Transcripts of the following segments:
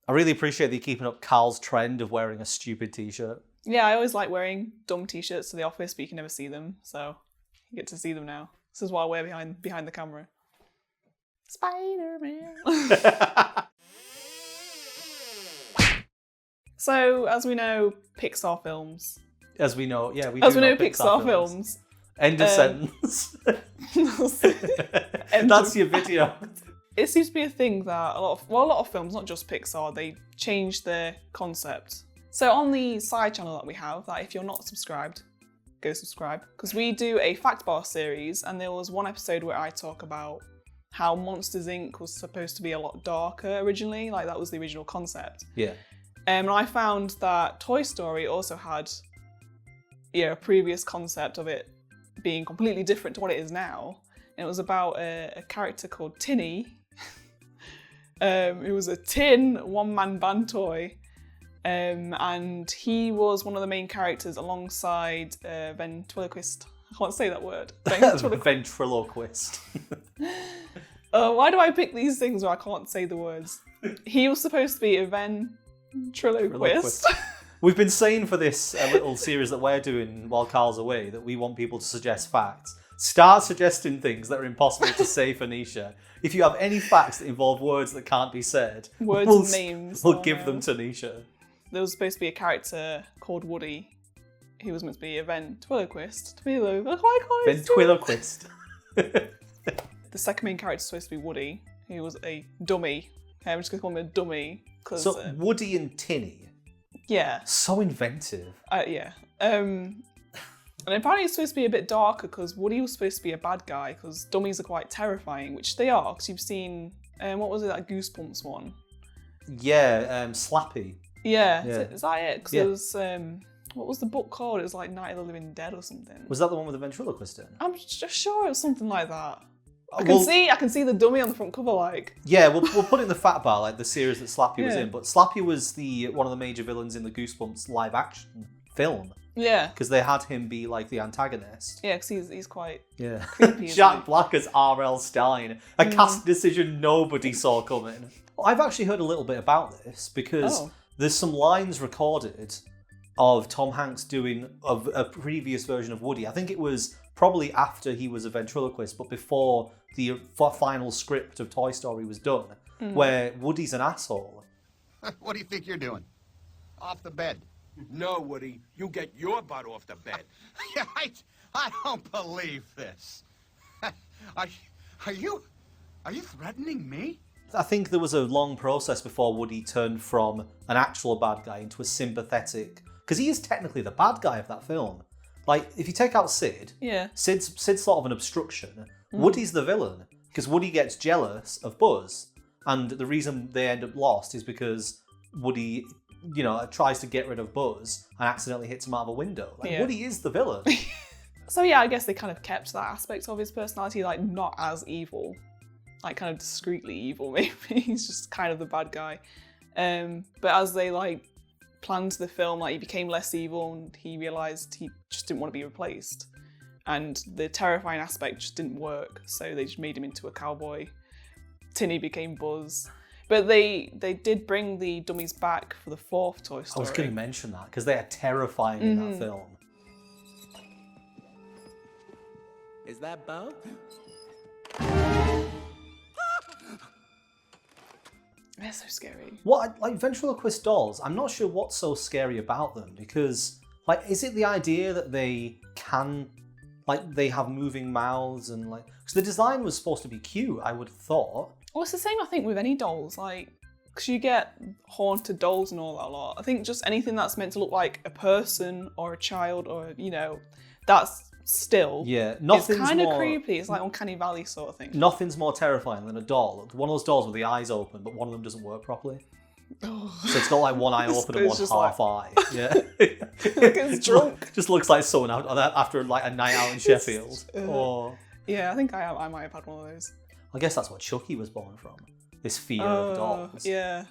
I really appreciate that you're keeping up Carl's trend of wearing a stupid t-shirt. Yeah, I always like wearing dumb t-shirts to the office, but you can never see them, so you get to see them now. This is why I wear behind the camera. Spider-Man. So, as we know, Pixar films. As we know, yeah, we As do we know, know Pixar films. End of sentence. That's your video. It seems to be a thing that a lot of films, not just Pixar, they change their concept. So on the side channel that we have, that if you're not subscribed, go subscribe. Because we do a Fact Bar series, and there was one episode where I talk about how Monsters Inc. was supposed to be a lot darker originally, like that was the original concept. Yeah. And I found that Toy Story also had a previous concept of it being completely different to what it is now. And it was about a character called Tinny. It was a tin one-man band toy. And he was one of the main characters alongside ventriloquist. I can't say that word. Ventriloquist. Why do I pick these things where I can't say the words? He was supposed to be a ventriloquist. We've been saying for this little series that we're doing while Carl's away that we want people to suggest facts. Start suggesting things that are impossible to say for Nisha. If you have any facts that involve words that can't be said, names, we'll give them to Nisha. There was supposed to be a character called Woody. He was meant to be a ventriloquist. Ventriloquist. The second main character was supposed to be Woody, who was a dummy. Okay, I'm just going to call him a dummy. So Woody and Tinny. Yeah. So inventive. Yeah. And apparently it's supposed to be a bit darker because Woody was supposed to be a bad guy because dummies are quite terrifying, which they are, because you've seen, what was it, that Goosebumps one? Yeah, Slappy. Yeah. Is that it? Because Yeah. it was, what was the book called? It was like Night of the Living Dead or something. Was that the one with the ventriloquist in? I'm just sure it was something like that. I can see the dummy on the front cover, like. Yeah, we'll put in the Fat Bar, like the series that Slappy was in. But Slappy was one of the major villains in the Goosebumps live action film. Yeah. Because they had him be like the antagonist. Yeah, because he's quite creepy. Jack Black as R.L. Stein. A cast decision nobody saw coming. I've actually heard a little bit about this because there's some lines recorded of Tom Hanks doing a previous version of Woody. I think it was probably after he was a ventriloquist, but before the final script of Toy Story was done, where Woody's an asshole. What do you think you're doing? Off the bed. No, Woody, you get your butt off the bed. I don't believe this. Are you threatening me? I think there was a long process before Woody turned from an actual bad guy into a sympathetic, because he is technically the bad guy of that film. Like, if you take out Sid, Sid's sort of an obstruction. Woody's the villain, because Woody gets jealous of Buzz, and the reason they end up lost is because Woody, tries to get rid of Buzz and accidentally hits him out of a window. Like, Woody is the villain. So yeah, I guess they kind of kept that aspect of his personality, like, not as evil. Like, kind of discreetly evil, maybe. He's just kind of the bad guy. But as they, like, planned the film, like, he became less evil and he realised he just didn't want to be replaced. And the terrifying aspect just didn't work, so they just made him into a cowboy. Tinny became Buzz. But they did bring the dummies back for the fourth Toy Story. I was going to mention that, because they are terrifying in that film. Is that Bo? They're so scary. Ventriloquist dolls, I'm not sure what's so scary about them, because, is it the idea that they can, they have moving mouths and, because the design was supposed to be cute, I would have thought. Well, it's the same, I think, with any dolls, because you get haunted dolls and all that a lot. I think just anything that's meant to look like a person or a child or, that's still. Yeah, nothing's it's kind of more creepy. It's like Uncanny Valley sort of thing. Nothing's more terrifying than a doll. One of those dolls with the eyes open, but one of them doesn't work properly. Oh. So it's got like one eye open and one half eye. Yeah. It's drunk. Just looks like someone after like a night out in Sheffield. Or yeah, I think I might have had one of those. I guess that's what Chucky was born from. This fear of dolls. Yeah.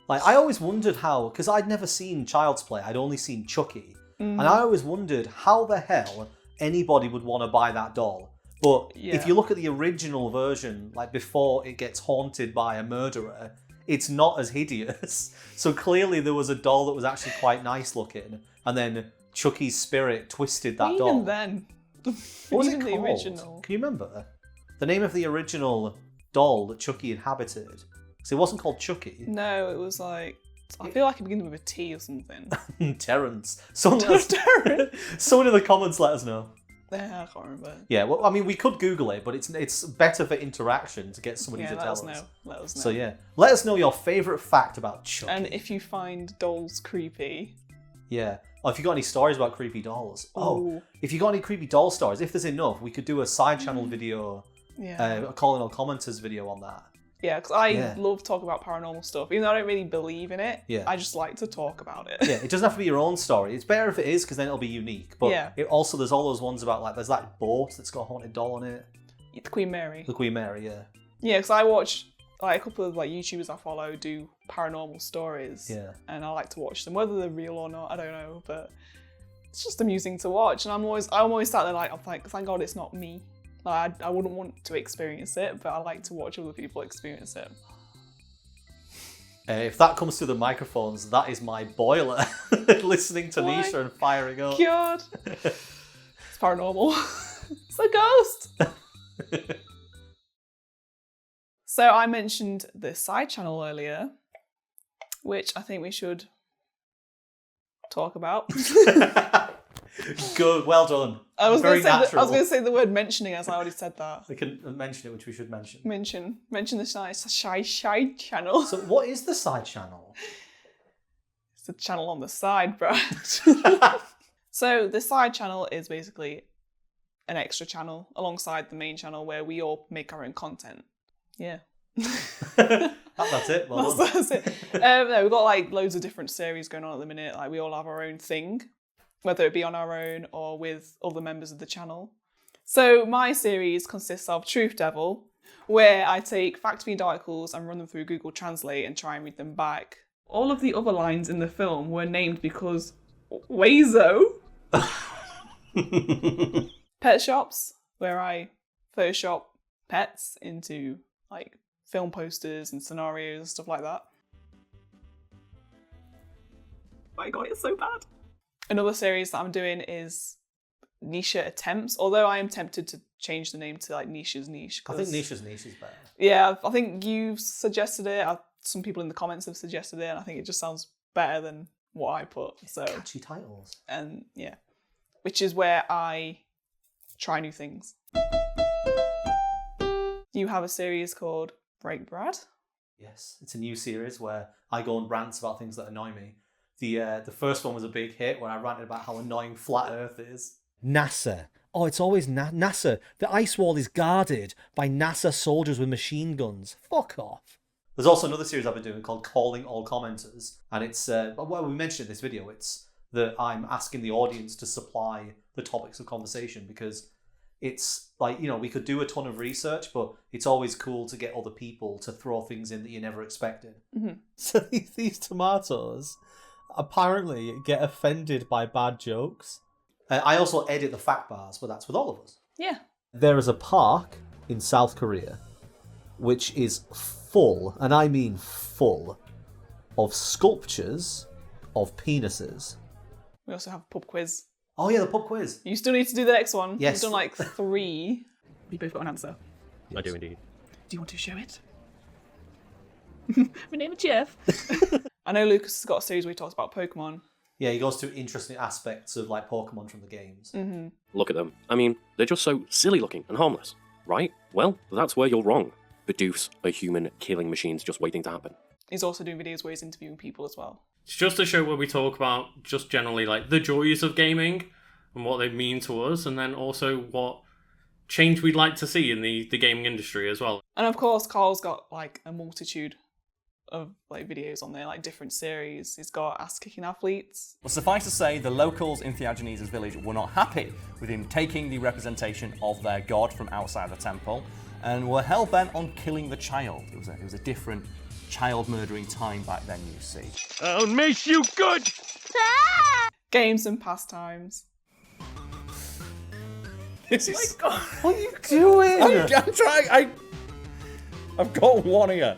I always wondered how, because I'd never seen Child's Play, I'd only seen Chucky. And I always wondered how the hell anybody would want to buy that doll. But if you look at the original version, before it gets haunted by a murderer, it's not as hideous. So clearly there was a doll that was actually quite nice looking, and then Chucky's spirit twisted that doll. Even then. What was it Even the called? original. Can you remember? The name of the original doll that Chucky inhabited? Because it wasn't called Chucky. No, it was like... I feel like it began with a T or something. Terrence. Someone in the comments let us know. Yeah, I can't remember. Yeah, well, I mean, we could Google it, but it's better for interaction to get somebody to tell us. Let us know. So yeah, let us know your favourite fact about Chucky. And if you find dolls creepy... Yeah. Oh, if you got any stories about creepy dolls. Ooh. If you got any creepy doll stories, if there's enough, we could do a side channel video, a calling all commenters video on that. Yeah, because I love talking about paranormal stuff. Even though I don't really believe in it, I just like to talk about it. Yeah, it doesn't have to be your own story. It's better if it is, because then it'll be unique. But it also, there's all those ones about, like, there's that boat that's got a haunted doll on it. The Queen Mary. The Queen Mary, yeah. Yeah, because I watch, like, a couple of, like, YouTubers I follow do paranormal stories. Yeah. And I like to watch them. Whether they're real or not, I don't know. But it's just amusing to watch. And I'm always sat there like, I'm like, thank God it's not me. Like, I wouldn't want to experience it, but I like to watch other people experience it. If that comes through the microphones, that is my boiler listening to Nisha and firing up. God. It's paranormal. It's a ghost. So I mentioned the side channel earlier, which I think we should talk about. Good, well done. I was going natural. to say the word mentioning, as I already said that. We can mention it, which we should mention. Mention the side channel. So what is the side channel? It's the channel on the side, bro. So the side channel is basically an extra channel alongside the main channel where we all make our own content. Yeah. That's it. Well done. That's it. No, we've got like loads of different series going on at the minute. Like we all have our own thing, whether it be on our own or with other members of the channel. So my series consists of Truth Devil, where I take fact Fiend articles and run them through Google Translate and try and read them back. All of the other lines in the film were named because Wazo. Pet shops, where I Photoshop pets into like film posters and scenarios and stuff like that. My God, it's so bad. Another series that I'm doing is Nisha Attempts, although I am tempted to change the name to like Nisha's Niche. I think Nisha's Niche is better. Yeah, I think you've suggested it. Some people in the comments have suggested it, and I think it just sounds better than what I put. So catchy titles. And yeah, which is where I try new things. You have a series called Break Brad? Yes, it's a new series where I go on rants about things that annoy me. The first one was a big hit where I ranted about how annoying flat Earth is. NASA. Oh, it's always NASA. The ice wall is guarded by NASA soldiers with machine guns. Fuck off. There's also another series I've been doing called Calling All Commenters. And it's, well, we mentioned in this video, it's that I'm asking the audience to supply the topics of conversation because it's like, you know, we could do a ton of research, but it's always cool to get other people to throw things in that you never expected. Mm-hmm. So these tomatoes apparently get offended by bad jokes. I also edit the fact bars, but that's with all of us. Yeah. There is a park in South Korea which is full, and I mean full, of sculptures of penises. We also have a pub quiz. Oh yeah, the pub quiz. You still need to do the next one. Yes. You've done like 3. We both got an answer. I do indeed. Do you want to show it? My name is Jeff. I know Lucas has got a series where he talks about Pokemon. Yeah, he goes through interesting aspects of like Pokemon from the games. Mm-hmm. Look at them. I mean, they're just so silly looking and harmless, right? Well, that's where you're wrong. Bidooфs are human killing machines just waiting to happen. He's also doing videos where he's interviewing people as well. It's just a show where we talk about just generally like the joys of gaming and what they mean to us, and then also what change we'd like to see in the gaming industry as well. And of course, Carl's got like a multitude of like videos on there, like different series. He's got ass-kicking athletes. Well, suffice to say, the locals in Theagenes' village were not happy with him taking the representation of their god from outside the temple, and were hell-bent on killing the child. It was a different child-murdering time back then, you see. I'll make you good! Games and pastimes. This is... God. What are you doing? I'm trying... I've got one here.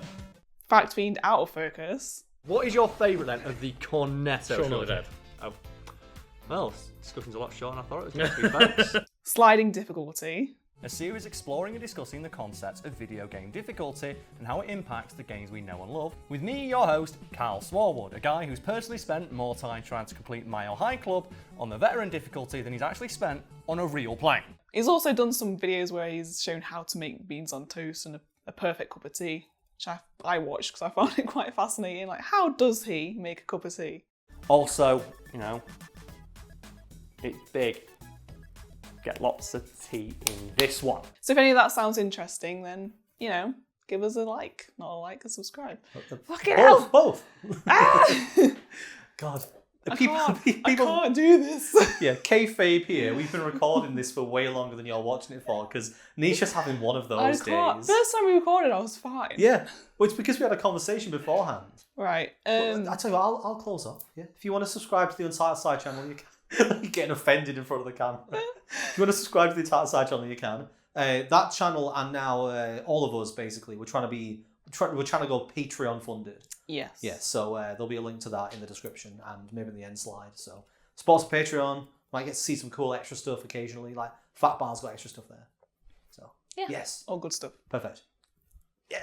Fact Fiend out of focus. What is your favourite then of the Cornetto Shaun of the trilogy? Dead. Oh. Well, this discussion's a lot shorter than I thought it was going to be, folks. Sliding difficulty. A series exploring and discussing the concepts of video game difficulty and how it impacts the games we know and love. With me, your host, Carl Swarwood, a guy who's personally spent more time trying to complete Mile High Club on the veteran difficulty than he's actually spent on a real plane. He's also done some videos where he's shown how to make beans on toast and a perfect cup of tea, which I watched because I found it quite fascinating. Like, how does he make a cup of tea? Also, you know, it's big. Get lots of tea in this one. So if any of that sounds interesting, then, you know, give us a like. Not a like, a subscribe. Fucking hell! Both. Ah! God. I can't do this. Yeah, kayfabe here. We've been recording this for way longer than you're watching it for because Nisha's having one of those days. First time we recorded, I was fine. Yeah, well, it's because we had a conversation beforehand. Right. I tell you what, I'll close off. Yeah, if you want to subscribe to the Untitled Side channel, you can. You're getting offended in front of the camera. If you want to subscribe to the Untitled Side channel, you can. That channel and now all of us basically, we're trying to go Patreon funded. Yes. Yeah, so there'll be a link to that in the description and maybe in the end slide. So support us Patreon. Might get to see some cool extra stuff occasionally. Like Fat Bar's got extra stuff there. So yeah. Yes. All good stuff. Perfect. Yeah.